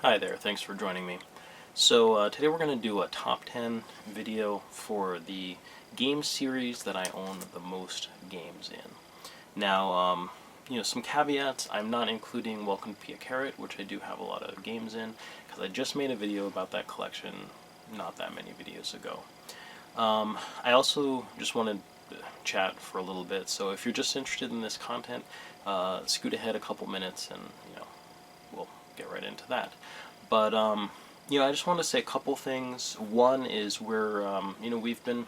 Hi there, thanks for joining me. So today we're going to do a top 10 video for the game series that I own the most games in. Now, some caveats. I'm not including Welcome to Be a Carrot, which I do have a lot of games in, because I just made a video about that collection not that many videos ago. I also just wanted to chat for a little bit, so if you're just interested in this content, scoot ahead a couple minutes and, we'll get right into that. But, I just want to say a couple things. One is we've been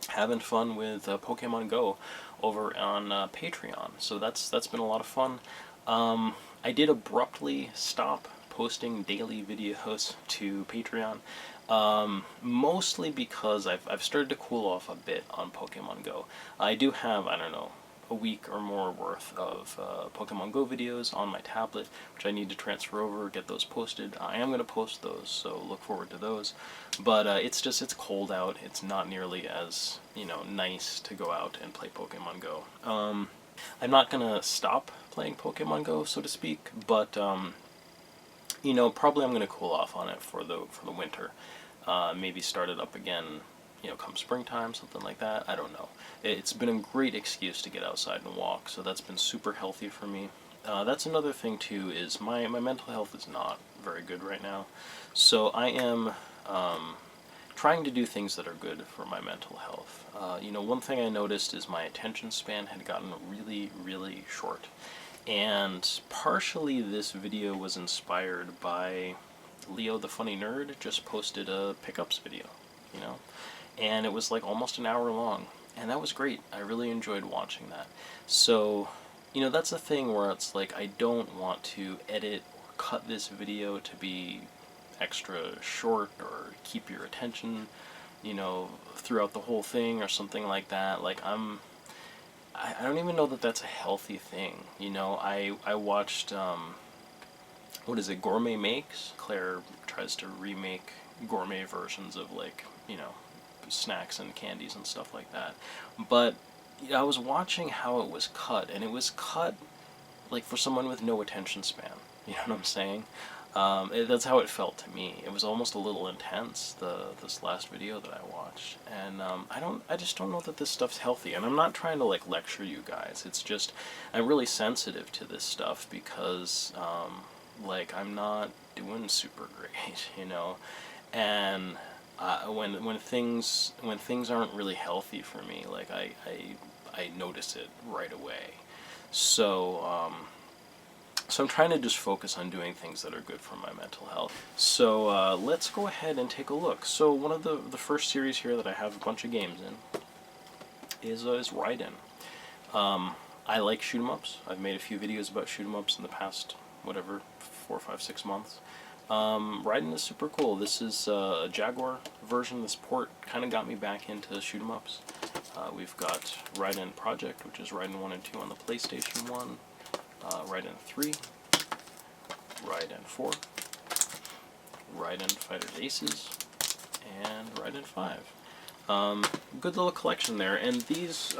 having fun with Pokemon Go over on Patreon, so that's been a lot of fun. I did abruptly stop posting daily videos to Patreon, mostly because I've started to cool off a bit on Pokemon Go. I do have, I don't know, a week or more worth of Pokemon Go videos on my tablet, which I need to transfer over, get those posted. I am going to post those, so look forward to those. But it's cold out. It's not nearly as, nice to go out and play Pokemon Go. I'm not going to stop playing Pokemon Go, so to speak, but, probably I'm going to cool off on it for the winter. Maybe start it up again, come springtime, something like that. I don't know. It's been a great excuse to get outside and walk, so that's been super healthy for me. That's another thing, too, is my mental health is not very good right now. So I am trying to do things that are good for my mental health. One thing I noticed is my attention span had gotten really, really short. And partially this video was inspired by Leo the Funny Nerd just posted a pickups video, and it was like almost an hour long, and that was great. I really enjoyed watching that. So, that's a thing where it's like I don't want to edit or cut this video to be extra short or keep your attention, throughout the whole thing or something like that. Like I don't even know that that's a healthy thing. I watched what is it, Gourmet Makes? Claire tries to remake gourmet versions of, like, snacks and candies and stuff like that. But I was watching how it was cut, and it was cut like for someone with no attention span. You know what I'm saying? That's how it felt to me. It was almost a little intense, this last video that I watched, and I just don't know that this stuff's healthy. And I'm not trying to like lecture you guys. It's just I'm really sensitive to this stuff because I'm not doing super great, and when things aren't really healthy for me, like I notice it right away. So I'm trying to just focus on doing things that are good for my mental health. So let's go ahead and take a look. So one of the first series here that I have a bunch of games in is Raiden. I like shoot 'em ups. I've made a few videos about shoot 'em ups in the past, 4, 5, 6 months. Raiden is super cool. This is a Jaguar version. This port kind of got me back into shoot 'em ups. We've got Raiden Project, which is Raiden 1 and 2 on the PlayStation 1, Raiden 3, Raiden 4, Raiden Fighter's Aces, and Raiden 5. Good little collection there, and these,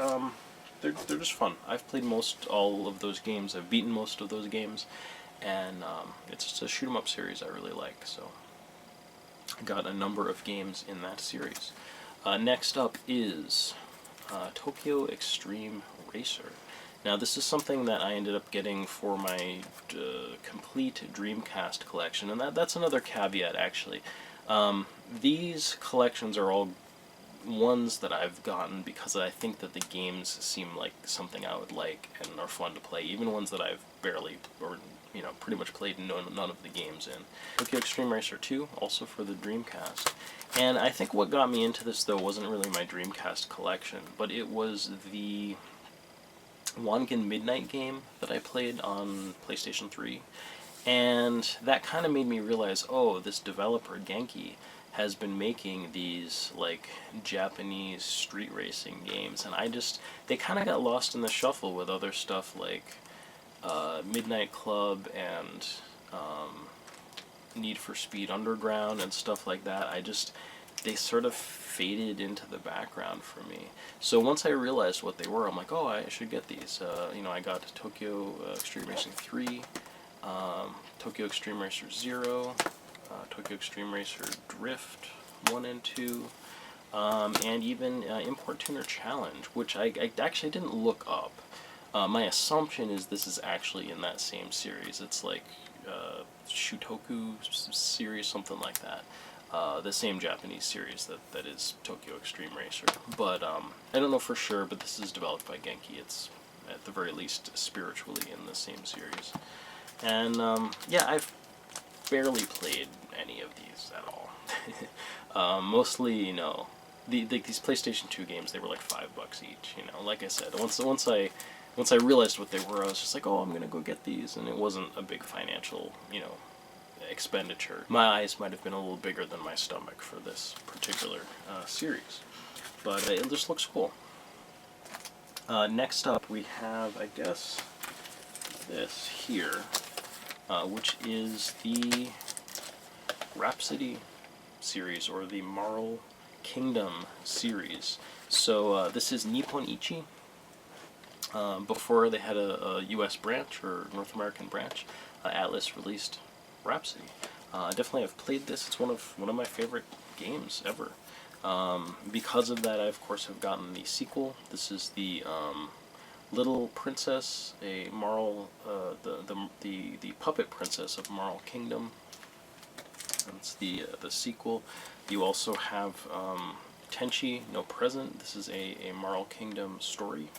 they're just fun. I've played all of those games. I've beaten most of those games. And it's just a shoot 'em up series I really like, so I got a number of games in that series. Next up is Tokyo Extreme Racer. Now this is something that I ended up getting for my complete Dreamcast collection, and that's another caveat actually. These collections are all ones that I've gotten because I think that the games seem like something I would like and are fun to play, even ones that I've barely or pretty much played none of the games in. Tokyo Extreme Racer 2, also for the Dreamcast. And I think what got me into this, though, wasn't really my Dreamcast collection, but it was the Wangan Midnight game that I played on PlayStation 3. And that kind of made me realize, oh, this developer, Genki, has been making these, like, Japanese street racing games, and they kind of got lost in the shuffle with other stuff like Midnight Club and Need for Speed Underground and stuff like that. They sort of faded into the background for me. So once I realized what they were, I'm like, oh, I should get these. I got Tokyo Extreme Racing 3, Tokyo Extreme Racer Zero, Tokyo Extreme Racer Drift 1 and 2, and even Import Tuner Challenge, which I actually didn't look up. My assumption is this is actually in that same series. It's like Shutoku series, something like that. The same Japanese series that is Tokyo Extreme Racer. But I don't know for sure, but this is developed by Genki. It's at the very least spiritually in the same series. And yeah, I've barely played any of these at all. Mostly, you know, these PlayStation 2 games, they were like $5 each. You know, like I said, once I realized what they were, I was just like, oh, I'm gonna go get these, and it wasn't a big financial, you know, expenditure. My eyes might have been a little bigger than my stomach for this particular series, but it just looks cool. Next up, we have, I guess, this here, which is the Rhapsody series, or the Marl Kingdom series. So this is Nippon Ichi. Before they had a US branch, or North American branch, Atlas released Rhapsody. Definitely have played this. It's one of my favorite games ever. Because of that, I of course have gotten the sequel. This is the Little Princess, a Marl, the puppet princess of Marl Kingdom. That's the sequel. You also have Tenchi no Present. This is a Marl Kingdom story.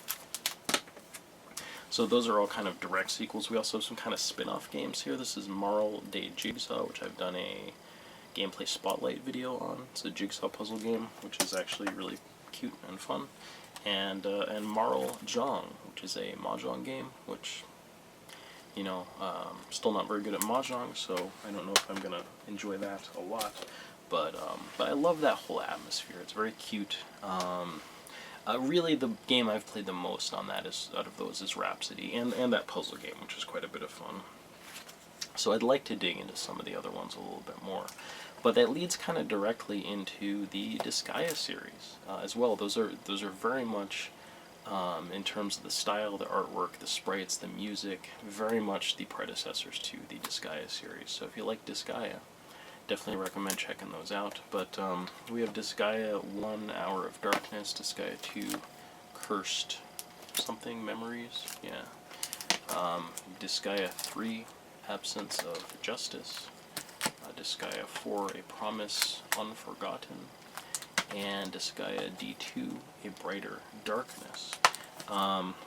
So those are all kind of direct sequels. We also have some kind of spin-off games here. This is Marl de Jigsaw, which I've done a gameplay spotlight video on. It's a jigsaw puzzle game, which is actually really cute and fun. And Marl Jong, which is a mahjong game, which, you know, still not very good at mahjong, so I don't know if I'm gonna enjoy that a lot. But I love that whole atmosphere. It's very cute. Really, the game I've played the most on that out of those is Rhapsody, and that puzzle game, which is quite a bit of fun. So I'd like to dig into some of the other ones a little bit more. But that leads kind of directly into the Disgaea series as well. Those are very much, in terms of the style, the artwork, the sprites, the music, very much the predecessors to the Disgaea series. So if you like Disgaea, definitely recommend checking those out. But we have Disgaea 1, Hour of Darkness, Disgaea 2, Cursed something, Memories, yeah. Disgaea 3, Absence of Justice. Disgaea 4, A Promise Unforgotten. And Disgaea D2, A Brighter Darkness.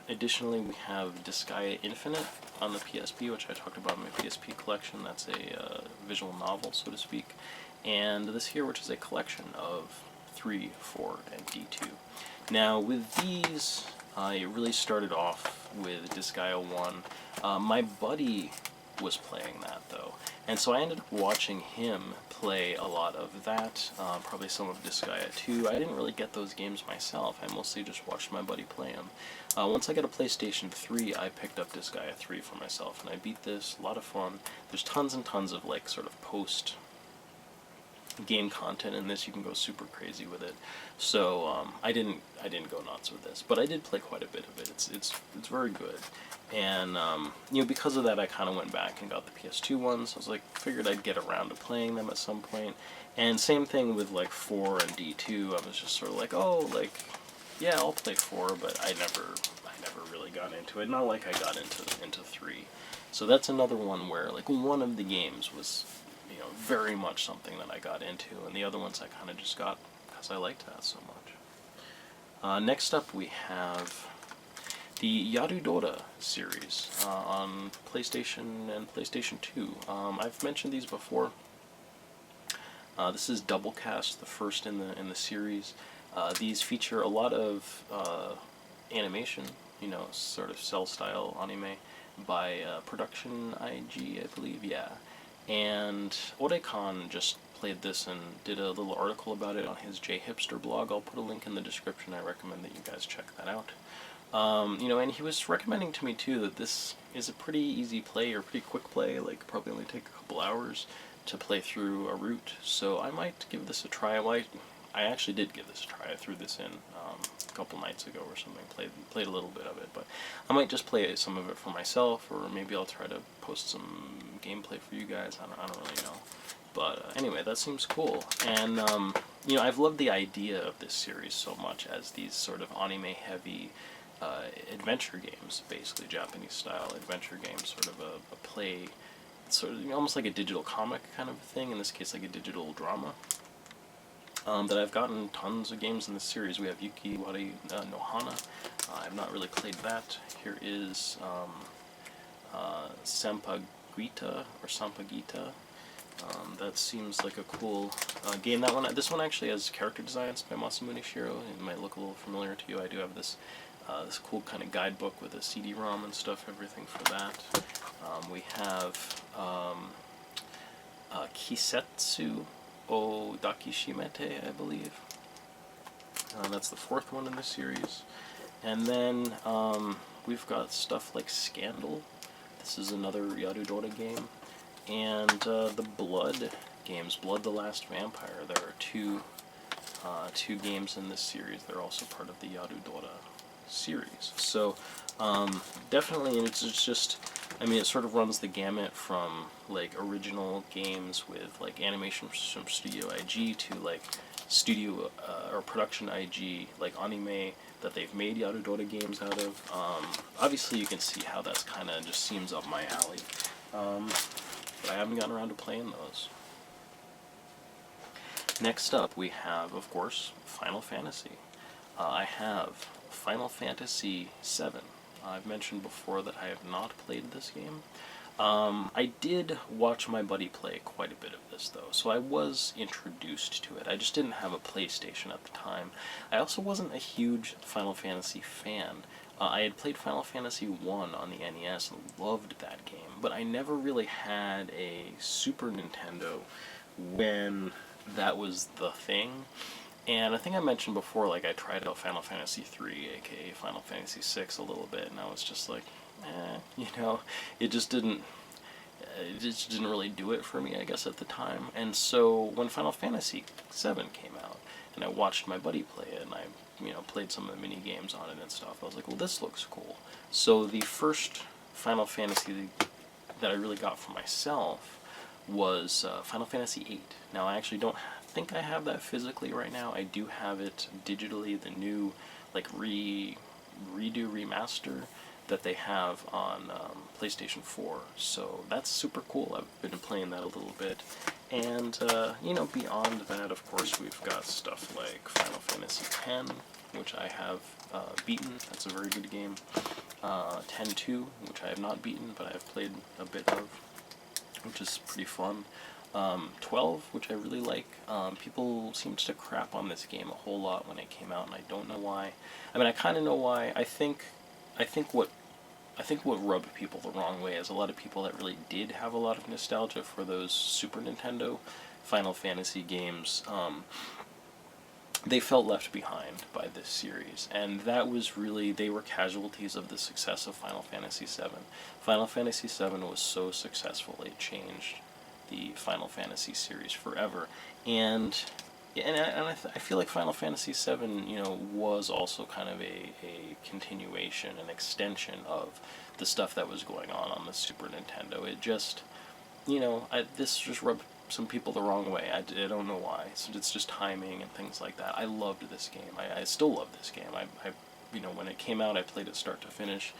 Additionally, we have Disgaea Infinite on the PSP, which I talked about in my PSP collection. That's a visual novel, so to speak. And this here, which is a collection of 3, 4, and D2. Now, with these, it really started off with Disgaea 1. My buddy was playing that, though. And so I ended up watching him play a lot of that, probably some of Disgaea 2. I didn't really get those games myself. I mostly just watched my buddy play them. Once I got a PlayStation 3, I picked up Disgaea 3 for myself, and I beat this. A lot of fun. There's tons and tons of, like, sort of post-game content in this. You can go super crazy with it. So I didn't go nuts with this, but I did play quite a bit of it. It's very good. And, you know, because of that, I kind of went back and got the PS2 ones. I was like, figured I'd get around to playing them at some point. And same thing with, like, 4 and D2. I was just sort of like, oh, like, yeah, I'll play 4, but I never really got into it. Not like I got into 3. So that's another one where, like, one of the games was, you know, very much something that I got into, and the other ones I kind of just got because I liked that so much. Next up, we have the You-dota series on PlayStation and PlayStation 2. I've mentioned these before. This is Double Cast, the first in the series. These feature a lot of animation, you know, sort of cell-style anime by Production IG, I believe, yeah. And Orekan just played this and did a little article about it on his J-Hipster blog. I'll put a link in the description. I recommend that you guys check that out. You know, and he was recommending to me too that this is a pretty easy play, or pretty quick play, like probably only take a couple hours to play through a route, so I might give this a try. I actually did give this a try. I threw this in a couple nights ago or something. Played a little bit of it, but I might just play some of it for myself, or maybe I'll try to post some gameplay for you guys. I don't really know. But anyway, that seems cool. And you know, I've loved the idea of this series so much as these sort of anime-heavy adventure games, basically Japanese-style adventure games, sort of a play, sort of almost like a digital comic kind of thing. In this case, like a digital drama. That I've gotten tons of games in this series. We have Yuki Wari no Hana. I've not really played that. Here is Sampaguita or Sampagita. That seems like a cool game. This one actually has character designs by Masamune Shiro. It might look a little familiar to you. I do have this this cool kind of guidebook with a CD-ROM and stuff, everything for that. We have Kisetsu O Dakishimete, I believe. That's the fourth one in the series. And then we've got stuff like Scandal. This is another You-dota game. And the Blood games, Blood the Last Vampire. There are two games in this series. They're also part of the You-dota series. So definitely, and it's just, I mean, it sort of runs the gamut from like original games with like animation from Studio IG to like studio or production IG, like anime that they've made You-dota games out of. Obviously, you can see how that's kind of just seems up my alley. But I haven't gotten around to playing those. Next up, we have, of course, Final Fantasy. I have Final Fantasy VII. I've mentioned before that I have not played this game. I did watch my buddy play quite a bit of this, though, so I was introduced to it. I just didn't have a PlayStation at the time. I also wasn't a huge Final Fantasy fan. I had played Final Fantasy I on the NES and loved that game, but I never really had a Super Nintendo when that was the thing. And I think I mentioned before, like, I tried out Final Fantasy III, aka Final Fantasy VI, a little bit, and I was just like, you know, it just didn't really do it for me, I guess, at the time. And so when Final Fantasy VII came out, and I watched my buddy play it, and I, you know, played some of the mini games on it and stuff, I was like, well, this looks cool. So the first Final Fantasy that I really got for myself was Final Fantasy VIII. Now, I actually don't think I have that physically right now. I do have it digitally, the new, like, redo remaster that they have on PlayStation 4. So that's super cool. I've been playing that a little bit. And, you know, beyond that, of course, we've got stuff like Final Fantasy X, which I have beaten. That's a very good game. 10-2, which I have not beaten, but I have played a bit of, which is pretty fun. 12, which I really like. People seemed to crap on this game a whole lot when it came out, and I don't know why. I mean, I kind of know why. I think what rubbed people the wrong way is a lot of people that really did have a lot of nostalgia for those Super Nintendo Final Fantasy games, they felt left behind by this series, and that was really, they were casualties of the success of Final Fantasy VII. Final Fantasy VII was so successful, it changed the Final Fantasy series forever, and I feel like Final Fantasy VII, you know, was also kind of a continuation, an extension of the stuff that was going on the Super Nintendo. It just, you know, this just rubbed some people the wrong way. I don't know why. So it's just timing and things like that. I loved this game. I still love this game. I you know, when it came out, I played it start to finish.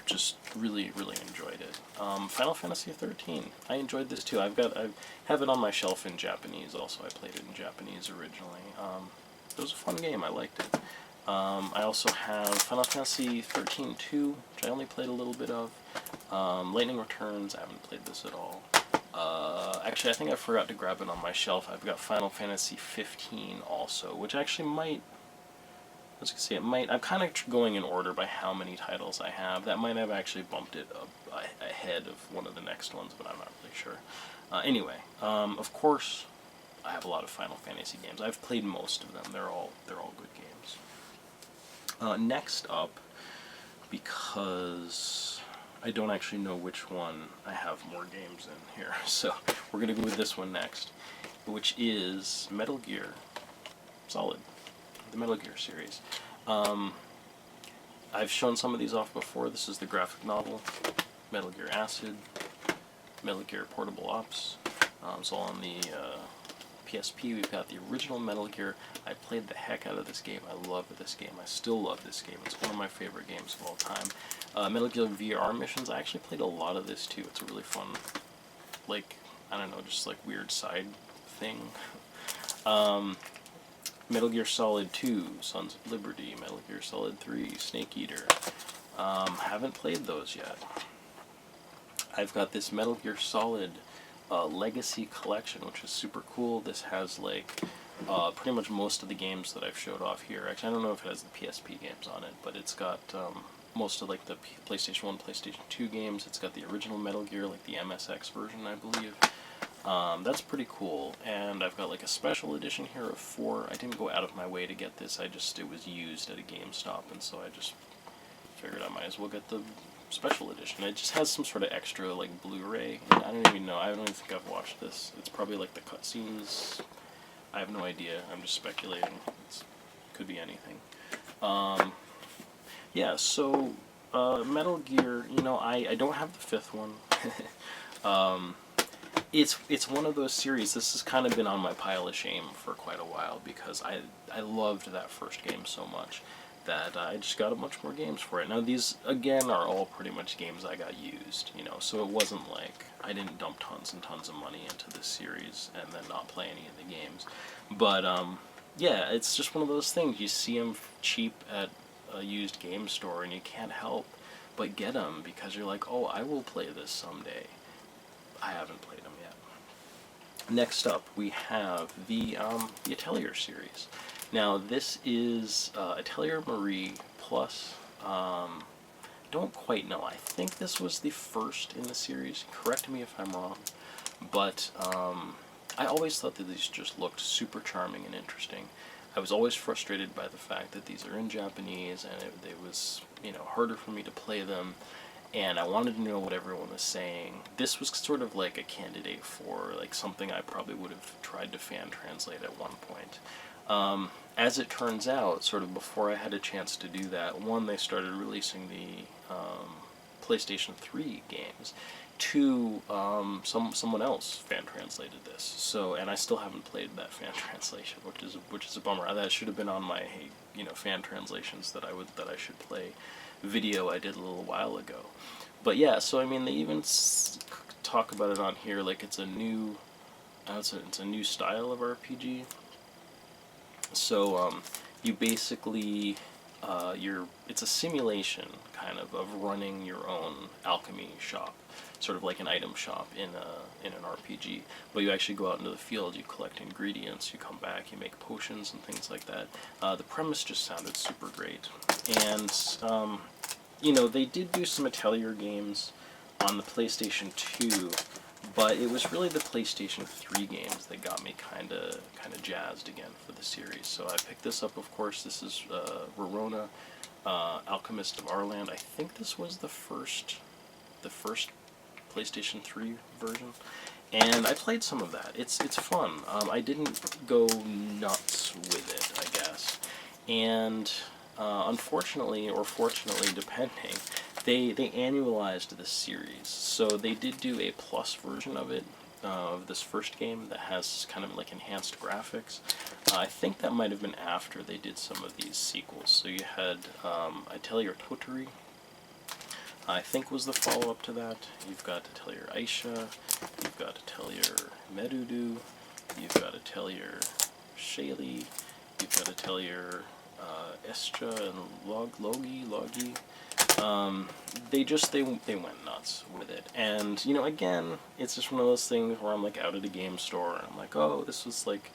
Just really enjoyed it. Final Fantasy 13. I enjoyed this too. I have it on my shelf in Japanese. Also, I played it in Japanese originally. It was a fun game. I liked it. I also have Final Fantasy 13-2, which I only played a little bit of. Lightning Returns. I haven't played this at all. Actually, I think I forgot to grab it on my shelf. I've got Final Fantasy 15 also, which actually might. As you can see, it might. I'm kind of going in order by how many titles I have. That might have actually bumped it up ahead of one of the next ones, but I'm not really sure. Anyway, of course, I have a lot of Final Fantasy games. I've played most of them. They're all good games. Next up, because I don't actually know which one I have more games in here, so we're gonna go with this one next, which is Metal Gear Solid. the Metal Gear series. I've shown some of these off before. This is the graphic novel, Metal Gear Acid, Metal Gear Portable Ops. So on the PSP, we've got the original Metal Gear. I played the heck out of this game. I love this game. I still love this game. It's one of my favorite games of all time. Metal Gear VR missions, I actually played a lot of this too. It's a really fun, like, I don't know, just like weird side thing. Metal Gear Solid 2, Sons of Liberty, Metal Gear Solid 3, Snake Eater. Haven't played those yet. I've got this Metal Gear Solid Legacy Collection, which is super cool. This has like pretty much most of the games that I've showed off here. Actually, I don't know if it has the PSP games on it, but it's got most of like the PlayStation 1, PlayStation 2 games. It's got the original Metal Gear, like the MSX version, I believe. That's pretty cool, and I've got like a special edition here of 4. I didn't go out of my way to get this, it was used at a GameStop, and so I just figured I might as well get the special edition. It just has some sort of extra like Blu-ray, and I don't even know, I don't even think I've watched this. It's probably like the cutscenes, I have no idea, I'm just speculating. It could be anything. Yeah, so Metal Gear, you know, I don't have the 5th one. It's one of those series, this has kind of been on my pile of shame for quite a while, because I loved that first game so much that I just got a bunch more games for it. Now these, again, are all pretty much games I got used, you know, so it wasn't like I didn't dump tons and tons of money into this series and then not play any of the games. But, yeah, it's just one of those things, you see them cheap at a used game store and you can't help but get them because you're like, oh, I will play this someday. I haven't played them yet. Next up, we have the Atelier series. Now, this is Atelier Marie Plus. Don't quite know. I think this was the first in the series. Correct me if I'm wrong. But I always thought that these just looked super charming and interesting. I was always frustrated by the fact that these are in Japanese and it was, you know, harder for me to play them. And I wanted to know what everyone was saying. This was sort of like a candidate for like something I probably would have tried to fan translate at one point. As it turns out, sort of before I had a chance to do that, one, they started releasing the PlayStation 3 games. Two, someone else fan translated this. So, and I still haven't played that fan translation, which is a bummer. That should have been on my, you know, fan translations that I should play video I did a little while ago. But yeah, so I mean, they even talk about it on here like it's a new, it's a new style of RPG. So you basically it's a simulation kind of running your own alchemy shop, sort of like an item shop in an RPG. But you actually go out into the field, you collect ingredients, you come back, you make potions and things like that. The premise just sounded super great, and you know, they did do some Atelier games on the PlayStation 2, but it was really the PlayStation 3 games that got me kind of jazzed again for the series. So I picked this up, of course. This is Rorona, Alchemist of Arland. I think this was the first PlayStation 3 version, and I played some of that. It's fun. I didn't go nuts with it, I guess, and unfortunately, or fortunately, depending, they annualized this series. So they did do a plus version of it, of this first game, that has kind of like enhanced graphics. I think that might have been after they did some of these sequels. So you had Atelier Totori, I think was the follow-up to that. You've got Atelier Aisha, you've got Atelier Merudu, you've got Atelier Shaley, you've got Atelier Estra and Logi. They went nuts with it, and you know, again, it's just one of those things where I'm like out at a game store and I'm like, oh, this was like,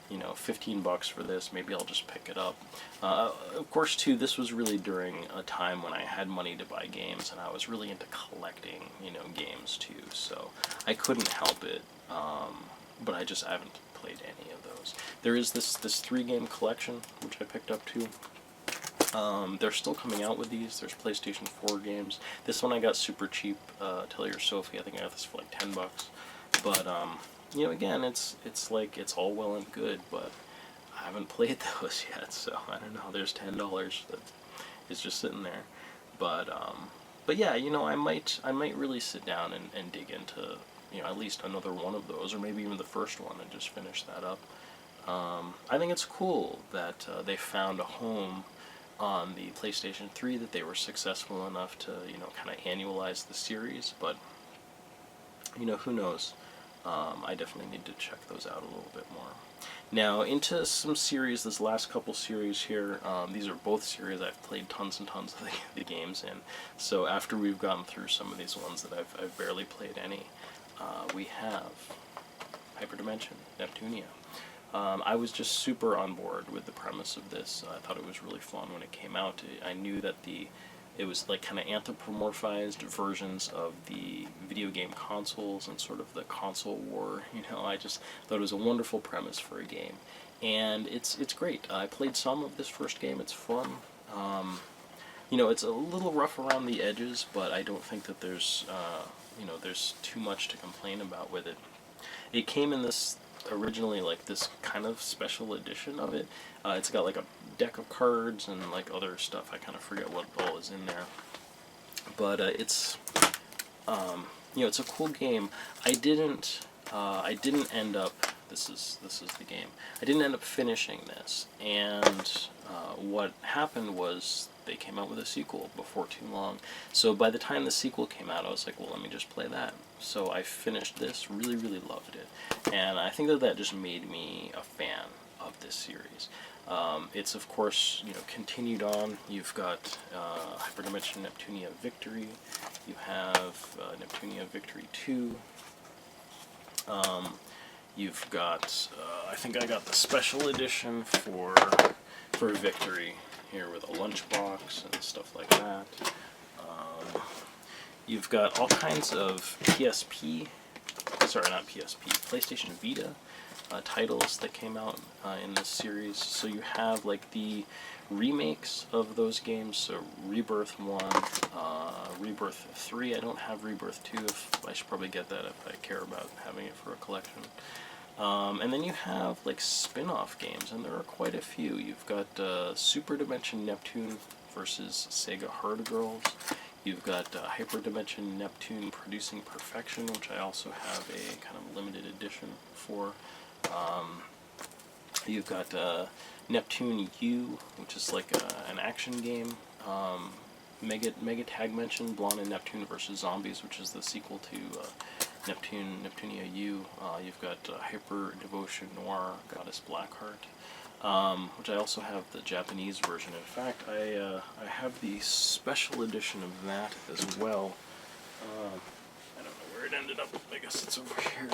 you know, $15 for this, maybe I'll just pick it up. Of course, too, this was really during a time when I had money to buy games, and I was really into collecting, you know, games too, so I couldn't help it, but I haven't played any of those. There is this 3-game collection, which I picked up too. They're still coming out with these. There's PlayStation 4 games. This one I got super cheap, Atelier Sophie. I think I got this for like $10. But you know, again, it's like, it's all well and good, but I haven't played those yet, so I don't know. There's $10 that is just sitting there, but yeah, you know, I might really sit down and dig into, you know, at least another one of those, or maybe even the first one, and just finish that up. I think it's cool that they found a home on the PlayStation 3, that they were successful enough to, you know, kind of annualize the series, but, you know, who knows. I definitely need to check those out a little bit more. Now, into some series, this last couple series here, these are both series I've played tons and tons of the games in, so after we've gotten through some of these ones that I've barely played any, we have Hyperdimension Neptunia. I was just super on board with the premise of this. I thought it was really fun when it came out. I knew that it was like kind of anthropomorphized versions of the video game consoles and sort of the console war. You know, I just thought it was a wonderful premise for a game, and it's great. I played some of this first game. It's fun. You know, it's a little rough around the edges, but I don't think that there's you know, there's too much to complain about with it. It came in this originally like this kind of special edition of it. It's got like a deck of cards and like other stuff. I kind of forget what all is in there, but it's you know, it's a cool game. I didn't end up. This is the game. I didn't end up finishing this, and what happened was they came out with a sequel before too long. So by the time the sequel came out, I was like, well, let me just play that. So I finished this, really, really loved it, and I think that just made me a fan of this series. It's of course, you know, continued on. You've got Hyperdimension Neptunia Victory. You have Neptunia Victory 2. You've got I think I got the special edition for Victory here with a lunchbox and stuff like that. You've got all kinds of PSP, sorry, not PSP, PlayStation Vita titles that came out in this series. So you have like the remakes of those games, so Rebirth 1, Rebirth 3. I don't have Rebirth 2, I should probably get that if I care about having it for a collection. And then you have like spin-off games, and there are quite a few. You've got Super Dimension Neptune versus Sega Hard Girls. You've got Hyperdimension Neptune Producing Perfection, which I also have a kind of limited edition for. You've got Neptune U, which is like an action game. Mega Tag Mention, Blonde and Neptune versus Zombies, which is the sequel to Neptunia U. You've got Hyper Devotion Noir, Goddess Blackheart, which I also have the Japanese version. In fact, I have the special edition of that as well. I don't know where it ended up. I guess it's over here.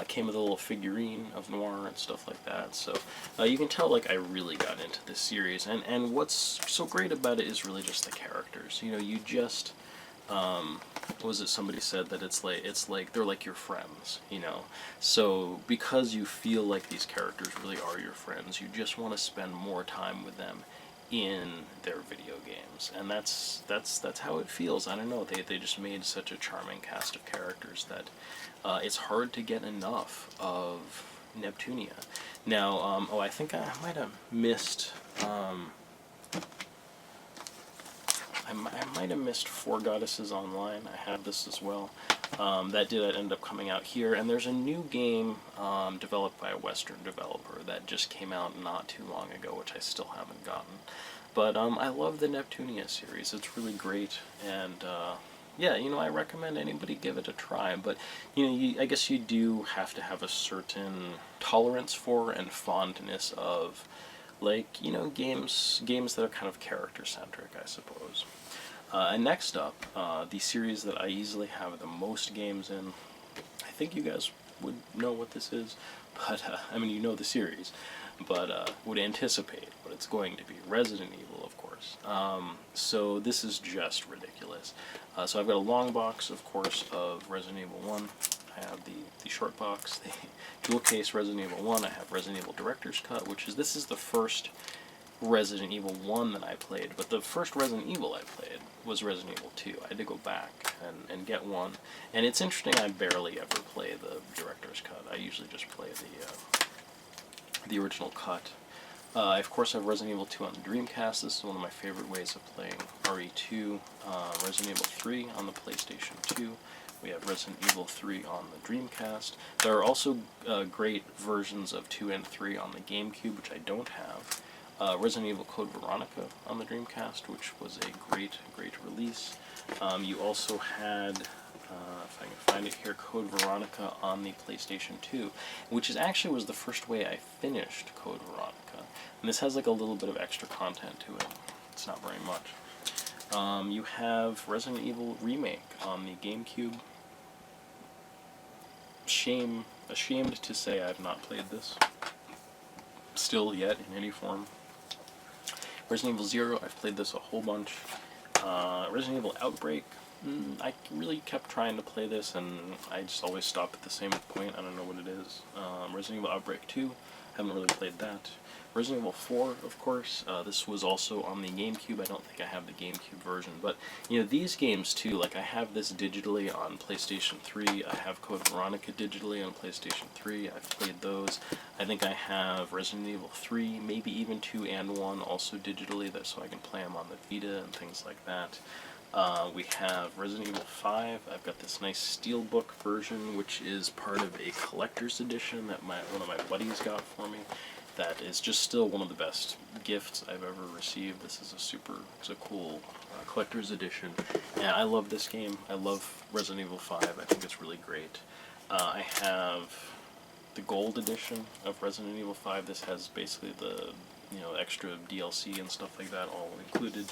Came with a little figurine of Noir and stuff like that, so you can tell like I really got into this series, and what's so great about it is really just the characters. You know, you just what was it somebody said that it's like they're like your friends, you know. So because you feel like these characters really are your friends, you just want to spend more time with them in their video games, and that's how it feels. I don't know, they just made such a charming cast of characters that it's hard to get enough of Neptunia. Now, I think I might have missed I might have missed Four Goddesses Online. I have this as well. That did end up coming out here, and there's a new game developed by a Western developer that just came out not too long ago, which I still haven't gotten. But I love the Neptunia series. It's really great, and yeah, you know, I recommend anybody give it a try. But you know, I guess you do have to have a certain tolerance for and fondness of, like, you know, games that are kind of character centric, I suppose. And next up, the series that I easily have the most games in. I think you guys would know what this is, but I mean, you know the series, but would anticipate what it's going to be. Resident Evil, of course. So this is just ridiculous. So I've got a long box, of course, of Resident Evil 1. I have the short box, the dual case Resident Evil 1. I have Resident Evil Director's Cut, this is the first Resident Evil 1 that I played, but the first Resident Evil I played was Resident Evil 2. I had to go back and get one. And it's interesting, I barely ever play the director's cut. I usually just play the original cut. I, of course, have Resident Evil 2 on the Dreamcast. This is one of my favorite ways of playing RE2. Resident Evil 3 on the PlayStation 2. We have Resident Evil 3 on the Dreamcast. There are also great versions of 2 and 3 on the GameCube, which I don't have. Resident Evil Code Veronica on the Dreamcast, which was a great release. You also had, if I can find it here, Code Veronica on the PlayStation 2, which actually was the first way I finished Code Veronica. And this has like a little bit of extra content to it. It's not very much. You have Resident Evil Remake on the GameCube. Ashamed to say I've not played this still yet in any form. Resident Evil 0, I've played this a whole bunch. Resident Evil Outbreak, I really kept trying to play this and I just always stop at the same point. I don't know what it is. Resident Evil Outbreak 2, haven't really played that. Resident Evil 4, of course, this was also on the GameCube. I don't think I have the GameCube version, but, you know, these games, too, like, I have this digitally on PlayStation 3, I have Code Veronica digitally on PlayStation 3, I've played those. I think I have Resident Evil 3, maybe even 2 and 1, also digitally, so I can play them on the Vita and things like that. We have Resident Evil 5. I've got this nice steelbook version, which is part of a collector's edition that one of my buddies got for me. That is just still one of the best gifts I've ever received. This is it's a cool collector's edition. And I love this game. I love Resident Evil 5. I think it's really great. I have the gold edition of Resident Evil 5. This has basically the extra DLC and stuff like that all included.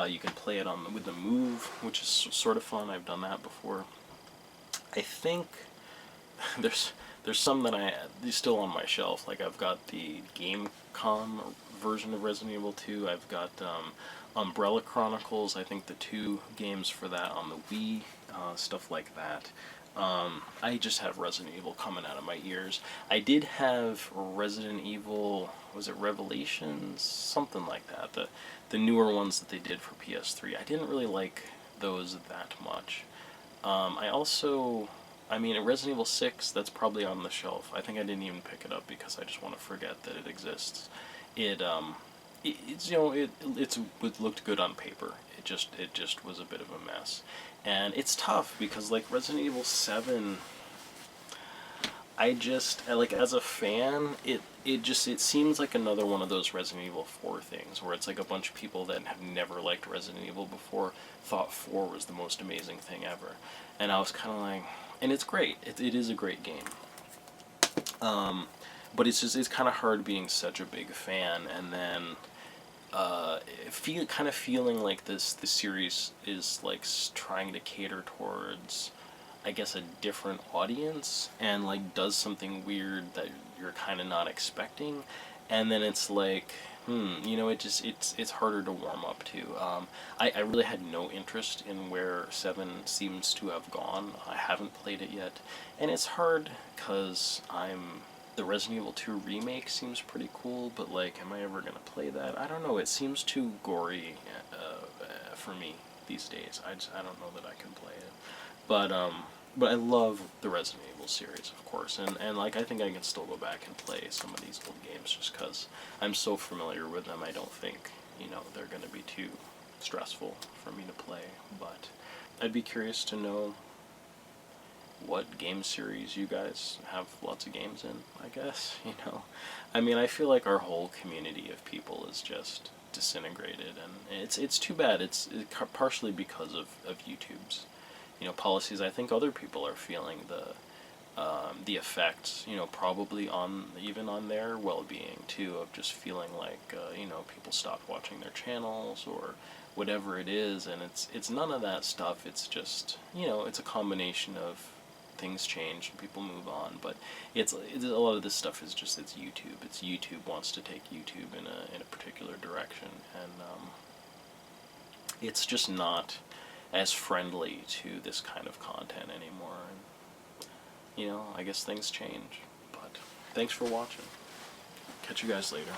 You can play it with the Move, which is sort of fun. I've done that before. I think there's some that these still on my shelf. Like I've got the GameCom version of Resident Evil 2. I've got Umbrella Chronicles. I think the 2 games for that on the Wii, stuff like that. I just have Resident Evil coming out of my ears. I did have Resident Evil, was it Revelations? Something like that. The newer ones that they did for PS3. I didn't really like those that much. Resident Evil 6, that's probably on the shelf. I think I didn't even pick it up because I just want to forget that it exists. It looked good on paper. It just was a bit of a mess. And it's tough because, like, Resident Evil 7, as a fan, it seems like another one of those Resident Evil 4 things, where it's like a bunch of people that have never liked Resident Evil before thought 4 was the most amazing thing ever. And I was kind of like, and it's great. It is a great game. But it's kind of hard being such a big fan, and then feeling like the series is like trying to cater towards, I guess, a different audience, and like does something weird that you're kind of not expecting, and then it's like, it's harder to warm up to. I really had no interest in where 7 seems to have gone. I haven't played it yet, and it's hard because the Resident Evil 2 remake seems pretty cool, but like, am I ever gonna play that? I don't know. It seems too gory for me these days. I don't know that I can play it, but I love the Resident Evil series, of course, and like I think I can still go back and play some of these old games just because I'm so familiar with them. I don't think they're gonna be too stressful for me to play, but I'd be curious to know what game series you guys have lots of games in, I guess, I feel like our whole community of people is just disintegrated, and it's too bad. It's partially because of YouTube's, policies. I think other people are feeling the effects, probably even on their well-being, too, of just feeling like, people stopped watching their channels, or whatever it is, and it's none of that stuff. It's just, it's a combination of things change and people move on, but it's a lot of this stuff is just, it's YouTube. It's YouTube wants to take YouTube in a particular direction, and it's just not as friendly to this kind of content anymore. And, I guess things change. But thanks for watching. Catch you guys later.